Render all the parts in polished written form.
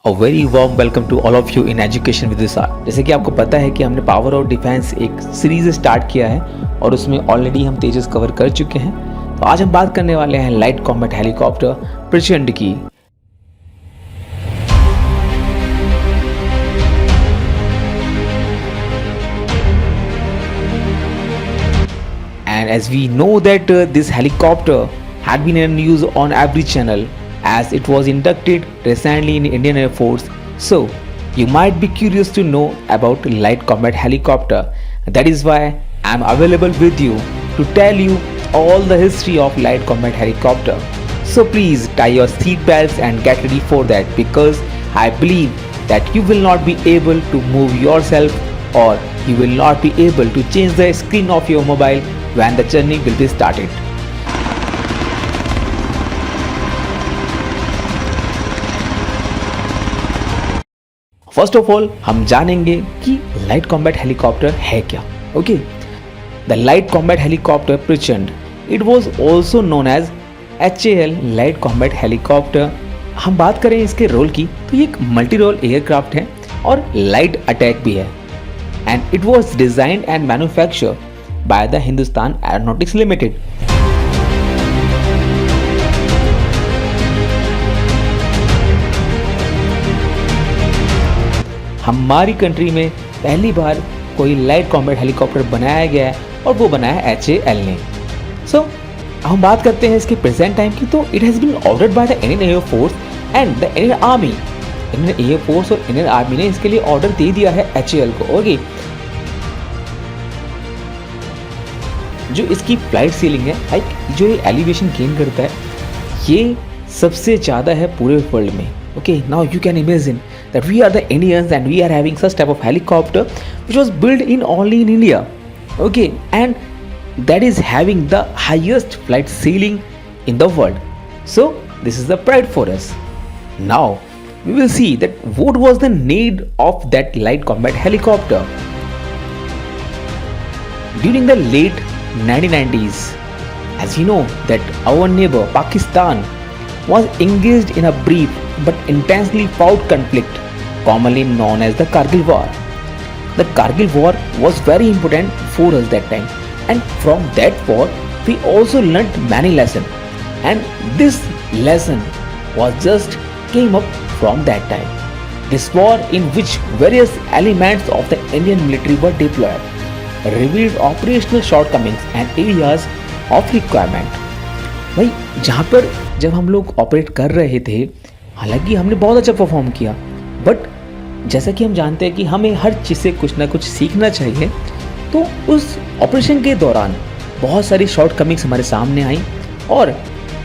A very warm welcome to all of you in education with this art. जैसे कि आपको पता है कि हमने पावर और डिफेंस एक सीरीज स्टार्ट किया है और उसमें ऑलरेडी हम तेजस कवर कर चुके हैं। तो आज हम बात करने वाले हैं लाइट कॉम्बैट हेलीकॉप्टर प्रचंड की। And as we know that this helicopter had been in use on every channel as it was inducted recently in Indian Air Force. So you might be curious to know about light combat helicopter. That is why I am available with you to tell you all the history of light combat helicopter. So please tie your seat belts and get ready for that, because I believe that you will not be able to move yourself, or you will not be able to change the screen of your mobile when the journey will be started. First of all हम जानेंगे कि light combat helicopter है क्या। Okay, the light combat helicopter Prachand, it was also known as HAL light combat helicopter. हम बात करें इसके role की तो ये एक मल्टी रोल एयरक्राफ्ट है और लाइट अटैक भी है, and it was designed and manufacture by the Hindustan aeronautics limited. हमारी कंट्री में पहली बार कोई लाइट कॉम्बैट हेलीकॉप्टर बनाया गया है और वो बनाया HAL ने। सो हम बात करते हैं इसके प्रेजेंट टाइम की, तो it has been ordered by the Indian air force and the Indian army. Indian air force और इंडियन आर्मी ने इसके लिए ऑर्डर दे दिया है HAL को। ओके, जो इसकी फ्लाइट सीलिंग है, लाइक जो ये एलिवेशन गेन करता है, ये सबसे ज़्यादा है पूरे वर्ल्ड में। Okay, now you can imagine that we are the Indians and we are having such type of helicopter which was built in only in India. Okay, and that is having the highest flight ceiling in the world. So this is the pride for us. Now we will see that what was the need of that light combat helicopter. During the late 1990s, as you know that our neighbor Pakistan was engaged in a brief but intensely fought conflict commonly known as the Kargil War. The Kargil War was very important for us that time, and from that war we also learnt many lessons, and this lesson was just came up from that time. This war, in which various elements of the Indian military were deployed, revealed operational shortcomings and areas of requirement. भाई जहाँ पर जब हम लोग operate कर रहे थे, हालांकि हमने बहुत अच्छा परफॉर्म किया, बट जैसा कि हम जानते हैं कि हमें हर चीज़ से कुछ ना कुछ सीखना चाहिए, तो उस ऑपरेशन के दौरान बहुत सारी शॉर्ट कमिंग्स हमारे सामने आई और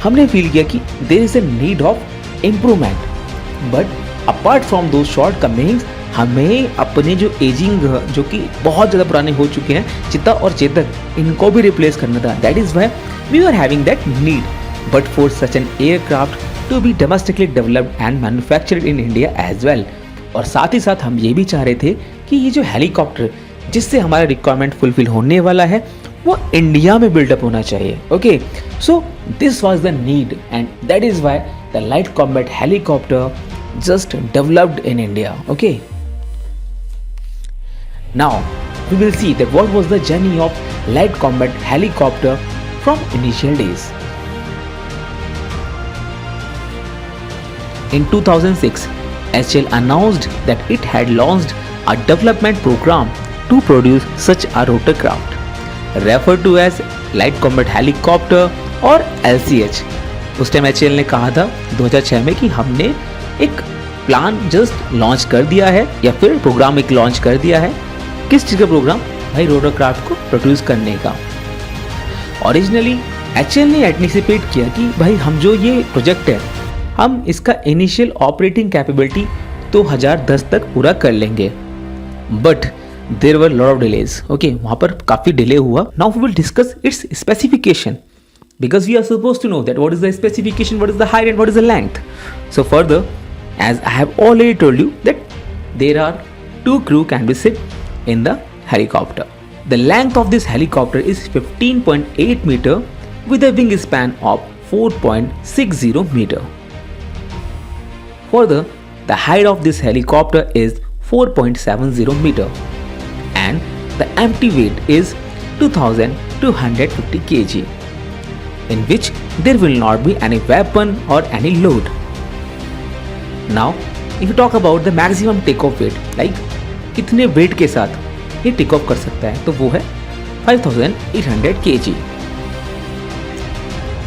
हमने फील किया कि there is a need of improvement. But apart from दो शॉर्ट कमिंग्स, हमें अपने जो एजिंग, जो कि बहुत ज़्यादा पुराने हो चुके हैं, चित्ता और चेतक, इनको भी रिप्लेस करना था। That is why we are having that need, but for such an aircraft to be domestically developed and manufactured in India as well. और साथ ही साथ हम ये भी चाह रहे थे कि ये जो हेलीकॉप्टर जिससे हमारा रिक्वायरमेंट फुलफिल होने वाला है वो इंडिया में बिल्डअप होना चाहिए। Okay, so this was the need and that is why the light combat helicopter just developed in India. Okay, now we will see that what was the journey of light combat helicopter from initial days. In 2006, HAL announced that it had launched a development program to produce such a rotorcraft, referred to as light combat helicopter or LCH. उस time HAL ने कहा था 2006 में कि हमने एक plan just launch कर दिया है, या फिर प्रोग्राम एक लॉन्च कर दिया है। किस चीज़ का प्रोग्राम? भाई रोटरक्राफ्ट को प्रोड्यूस करने का। ओरिजिनली HAL ने एंटिसिपेट किया कि भाई हम जो ये प्रोजेक्ट है, हम इसका इनिशियल ऑपरेटिंग कैपेबिलिटी 2010 तक पूरा कर लेंगे, but there were lot of delays. Okay, वहाँ पर काफ़ी डिले हुआ। Now we will discuss its specification, because we are supposed to know that what is the specification, what is the height and what is the length. So further, as I have already told you that there are two crew can be sit in the helicopter. The length of this helicopter is 15.8 meter with a wingspan of 4.60 meter. Further, The height of this helicopter is 4.70 meter and the empty weight is 2250 kg, in which there will not be any weapon or any load. Now if you talk about the maximum takeoff weight, like कितने wait के साथ ये take off कर सकता है, तो वो है 5800 kg.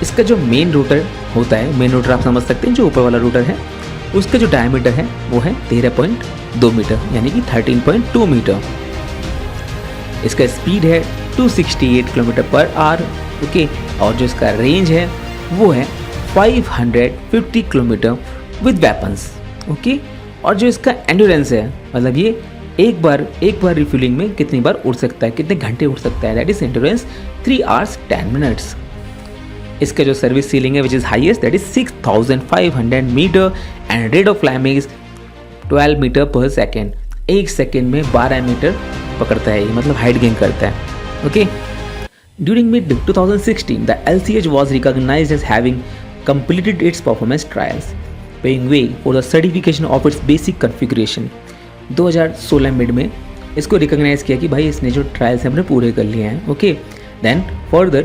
इसका जो मेन रोटर होता है, मेन रोटर आप समझ सकते हैं, जो ऊपर वाला रोटर है, उसका जो डायमीटर है वो है 13.2 मीटर, यानी कि 13.2 मीटर. इसका स्पीड है 268 किलोमीटर पर आवर. ओके, और जो इसका रेंज है वो है 550 किलोमीटर विद वेपन्स. ओके, और जो इसका एंड्योरेंस है, मतलब ये एक बार रिफ्यूलिंग में कितनी बार उड़ सकता है, कितने घंटे उड़ सकता है, that is endurance 3 hours 10 minutes. इसका जो सर्विस सीलिंग है which is highest, that is 6500 meter and rate of climbing is 12 meter per second. एक सेकेंड में 12 मीटर पकड़ता है ये, मतलब हाइट गेन करता है. Okay, during mid 2016 the LCH was recognized as having completed its performance trials, paving way for the certification of its basic configuration. 2016 mid में इसको रिकॉग्नाइज किया कि भाई इसने जो ट्रायल्स हैं हमने पूरे कर लिए हैं. Okay, then further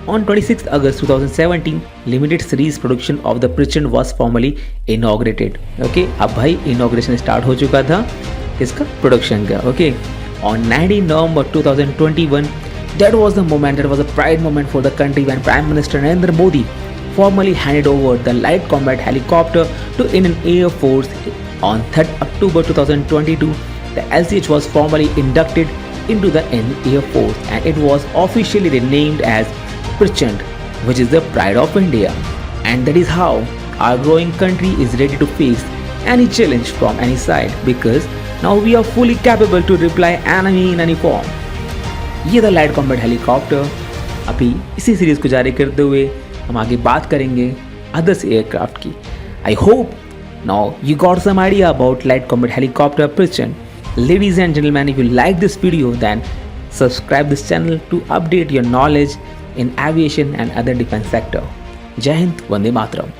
on 26 August 2017 limited series production of the Prachand was formally inaugurated. Okay, अब भाई इनॉग्रेशन स्टार्ट हो चुका था इसका प्रोडक्शन का. Okay, on 19 November 2021 that was the moment, that was a pride moment for the country when prime minister Narendra Modi formally handed over the light combat helicopter to Indian Air Force. On 3rd October 2022, the LCH was formally inducted into the Indian Air Force and it was officially renamed as Prachand, which is the pride of India. And that is how our growing country is ready to face any challenge from any side, because now we are fully capable to reply enemy in any form. ये था light combat helicopter. अभी इसी series को जारी करते हुए हम आगे बात करेंगे अदर्स एयरक्राफ्ट की. I hope now you got some idea about light combat helicopter Prachand. Ladies and gentlemen, if you like this video, then subscribe this channel to update your knowledge in aviation and other defense sector. Jai Hind, Vande Mataram.